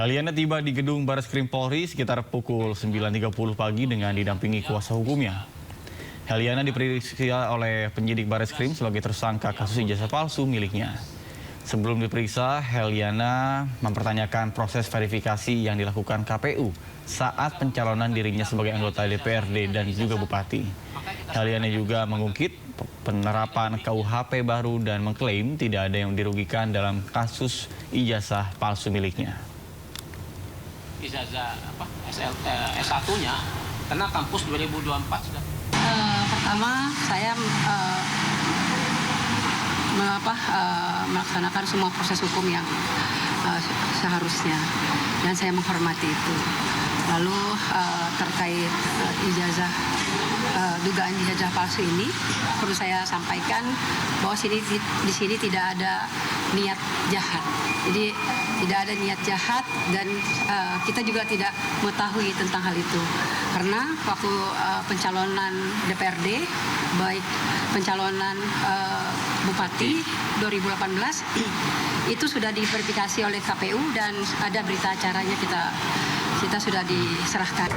Heliana tiba di gedung Barreskrim Polri sekitar pukul 9.30 pagi dengan didampingi kuasa hukumnya. Heliana diperiksa oleh penyidik Barreskrim sebagai tersangka kasus ijazah palsu miliknya. Sebelum diperiksa, Heliana mempertanyakan proses verifikasi yang dilakukan KPU saat pencalonan dirinya sebagai anggota DPRD dan juga bupati. Heliana juga mengungkit penerapan KUHP baru dan mengklaim tidak ada yang dirugikan dalam kasus ijazah palsu miliknya. Ijazah S1-nya karena kampus 2024 sudah. Pertama saya melaksanakan semua proses hukum yang seharusnya dan saya menghormati itu. Lalu terkait dugaan ijazah palsu ini perlu saya sampaikan bahwa di sini tidak ada niat jahat. Jadi tidak ada niat jahat dan kita juga tidak mengetahui tentang hal itu. Karena waktu pencalonan DPRD, baik pencalonan Bupati 2018 itu sudah diverifikasi oleh KPU dan ada berita acaranya kita sudah diserahkan.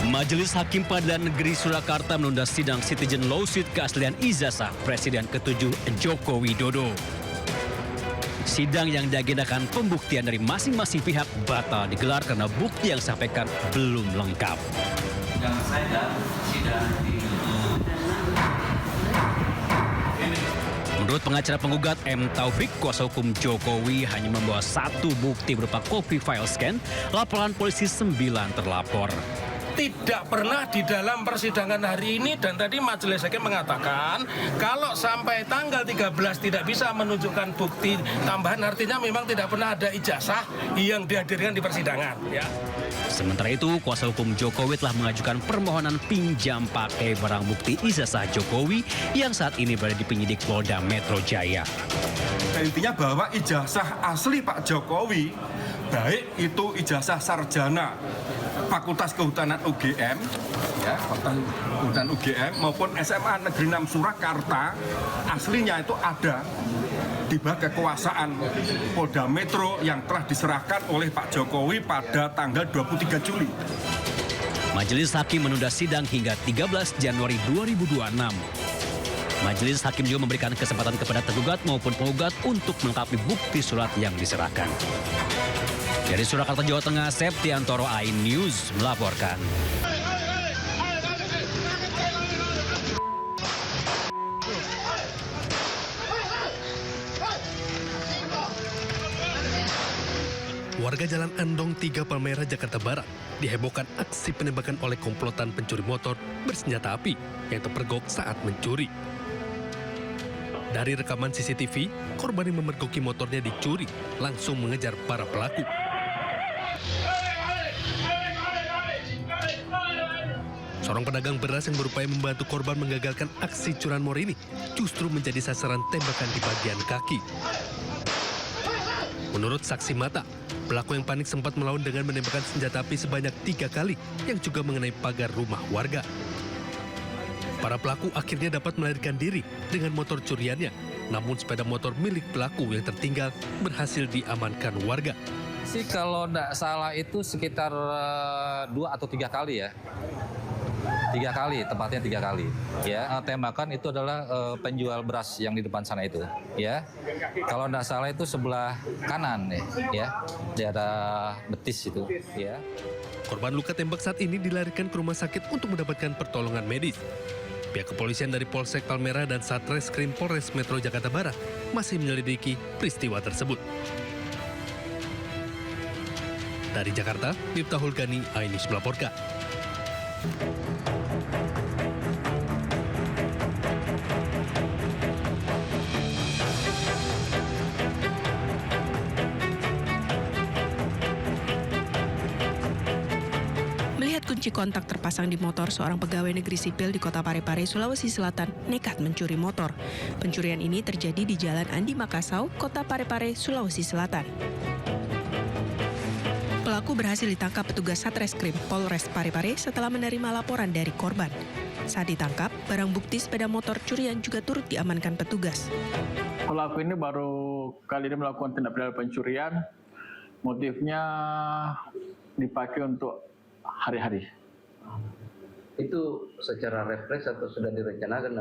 Majelis Hakim Pengadilan Negeri Surakarta menunda sidang Citizen Lawsuit keaslian ijazah Presiden ke-7 Joko Widodo. Sidang yang diagendakan pembuktian dari masing-masing pihak batal digelar karena bukti yang disampaikan belum lengkap. Menurut pengacara penggugat M. Taufik, kuasa hukum Jokowi hanya membawa satu bukti berupa kopi file scan laporan polisi 9 terlapor. Tidak pernah di dalam persidangan hari ini dan tadi majelis hakim mengatakan kalau sampai tanggal 13 tidak bisa menunjukkan bukti tambahan artinya memang tidak pernah ada ijazah yang dihadirkan di persidangan. Ya. Sementara itu, kuasa hukum Jokowi telah mengajukan permohonan pinjam pakai barang bukti ijazah Jokowi yang saat ini berada di penyidik Polda Metro Jaya. Intinya bahwa ijazah asli Pak Jokowi, baik itu ijazah sarjana Fakultas Kehutanan UGM, ya, Fakultas Kehutanan UGM maupun SMA Negeri 6 Surakarta, aslinya itu ada di bawah kekuasaan Polda Metro yang telah diserahkan oleh Pak Jokowi pada tanggal 23 Juli. Majelis Hakim menunda sidang hingga 13 Januari 2026. Majelis Hakim juga memberikan kesempatan kepada tergugat maupun penggugat untuk melengkapi bukti surat yang diserahkan. Dari Surakarta, Jawa Tengah, Septiantoro, iNews melaporkan. Warga Jalan Andong 3 Palmerah, Jakarta Barat dihebohkan aksi penembakan oleh komplotan pencuri motor bersenjata api yang terpergok saat mencuri. Dari rekaman CCTV, korban yang memergoki motornya dicuri langsung mengejar para pelaku. Seorang pedagang beras yang berupaya membantu korban menggagalkan aksi curanmor ini justru menjadi sasaran tembakan di bagian kaki. Menurut saksi mata, pelaku yang panik sempat melawan dengan menembakkan senjata api sebanyak 3 kali yang juga mengenai pagar rumah warga. Para pelaku akhirnya dapat melarikan diri dengan motor curiannya, namun sepeda motor milik pelaku yang tertinggal berhasil diamankan warga. Sih kalau tidak salah itu sekitar 2 atau 3 kali ya. 3 kali, tepatnya 3 kali. Ya, tembakan itu adalah penjual beras yang di depan sana itu. Ya, kalau tidak salah itu sebelah kanan ya, di daerah betis itu. Ya. Korban luka tembak saat ini dilarikan ke rumah sakit untuk mendapatkan pertolongan medis. Pihak kepolisian dari Polsek Palmerah dan Satreskrim Polres Metro Jakarta Barat masih menyelidiki peristiwa tersebut. Dari Jakarta, Miftahul Gani, iNews melaporkan. Melihat kunci kontak terpasang di motor seorang pegawai negeri sipil di Kota Parepare, Sulawesi Selatan, nekat mencuri motor. Pencurian ini terjadi di Jalan Andi Makassau, Kota Parepare, Sulawesi Selatan. Pelaku berhasil ditangkap petugas Satreskrim Polres Parepare setelah menerima laporan dari korban. Saat ditangkap, barang bukti sepeda motor curian juga turut diamankan petugas. Pelaku ini baru kali ini melakukan tindak pidana pencurian, motifnya dipakai untuk hari-hari. Itu secara refleks atau sudah direncanakan?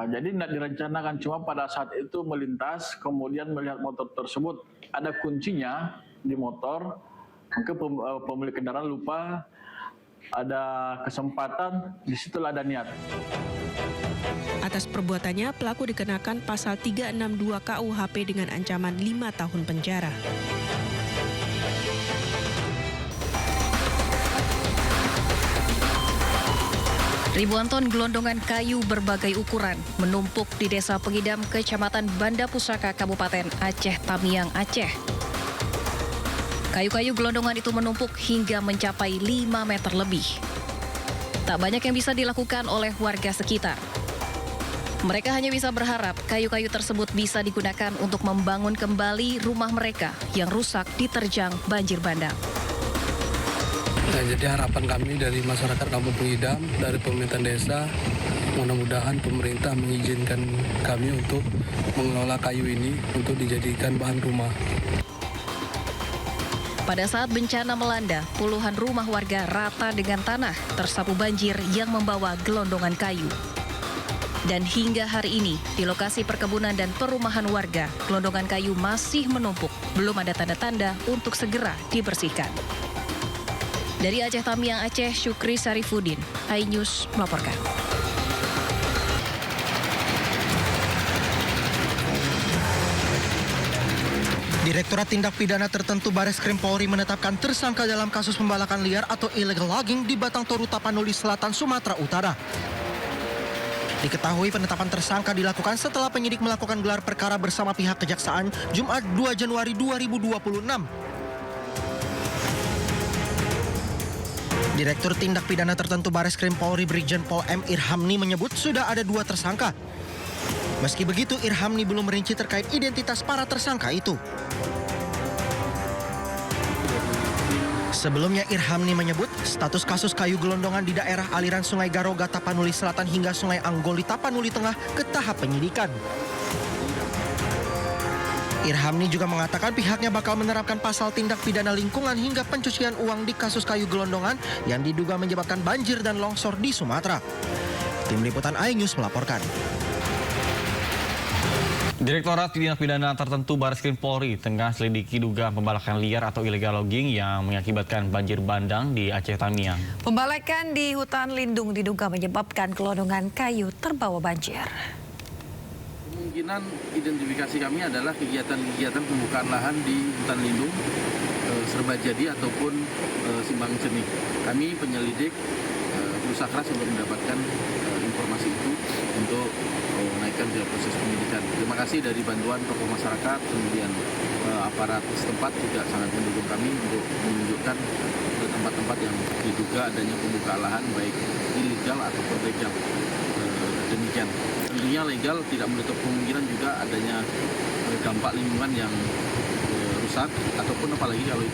Jadi tidak direncanakan, cuma pada saat itu melintas, kemudian melihat motor tersebut ada kuncinya di motor, maka pemilik kendaraan lupa, ada kesempatan, disitulah ada niat. Atas perbuatannya, pelaku dikenakan pasal 362 KUHP dengan ancaman 5 tahun penjara. Ribuan ton gelondongan kayu berbagai ukuran menumpuk di Desa Pengidam, Kecamatan Banda Pusaka, Kabupaten Aceh Tamiang, Aceh. Kayu-kayu gelondongan itu menumpuk hingga mencapai 5 meter lebih. Tak banyak yang bisa dilakukan oleh warga sekitar. Mereka hanya bisa berharap kayu-kayu tersebut bisa digunakan untuk membangun kembali rumah mereka yang rusak diterjang banjir bandang. Nah, jadi harapan kami dari masyarakat Kampung Pengidam, dari pemerintah desa, mudah-mudahan pemerintah mengizinkan kami untuk mengelola kayu ini untuk dijadikan bahan rumah. Pada saat bencana melanda, puluhan rumah warga rata dengan tanah tersapu banjir yang membawa gelondongan kayu. Dan hingga hari ini, di lokasi perkebunan dan perumahan warga, gelondongan kayu masih menumpuk, belum ada tanda-tanda untuk segera dibersihkan. Dari Aceh Tamiang, Aceh, Syukri Sarifudin, iNews melaporkan. Direktorat Tindak Pidana Tertentu Bareskrim Polri menetapkan tersangka dalam kasus pembalakan liar atau illegal logging di Batang Toru, Tapanuli Selatan, Sumatera Utara. Diketahui penetapan tersangka dilakukan setelah penyidik melakukan gelar perkara bersama pihak kejaksaan Jumat 2 Januari 2026. Direktur Tindak Pidana Tertentu Bareskrim Polri Brigjen Pol M. Irhamni menyebut sudah ada 2 tersangka. Meski begitu, Irhamni belum merinci terkait identitas para tersangka itu. Sebelumnya, Irhamni menyebut status kasus kayu gelondongan di daerah aliran Sungai Garoga, Tapanuli Selatan hingga Sungai Anggoli, Tapanuli Tengah ke tahap penyidikan. Irhamni juga mengatakan pihaknya bakal menerapkan pasal tindak pidana lingkungan hingga pencucian uang di kasus kayu gelondongan yang diduga menyebabkan banjir dan longsor di Sumatera. Tim Liputan iNews melaporkan. Direktorat Tindak Pidana Tertentu Bareskrim Polri tengah selidiki dugaan pembalakan liar atau illegal logging yang mengakibatkan banjir bandang di Aceh Tamiang. Pembalakan di hutan lindung diduga menyebabkan gelondongan kayu terbawa banjir. Kemungkinan identifikasi kami adalah kegiatan-kegiatan pembukaan lahan di hutan lindung, Serbajadi ataupun Simbang Cenik. Kami penyelidik berusaha keras untuk mendapatkan informasi itu untuk menaikkan proses penyidikan. Terima kasih dari bantuan tokoh masyarakat, kemudian aparat setempat juga sangat mendukung kami untuk menunjukkan tempat-tempat yang diduga adanya pembukaan lahan baik ilegal ataupun legal. Demikian. Tentunya legal tidak menutup kemungkinan juga adanya dampak lingkungan yang rusak ataupun apalagi kalau itu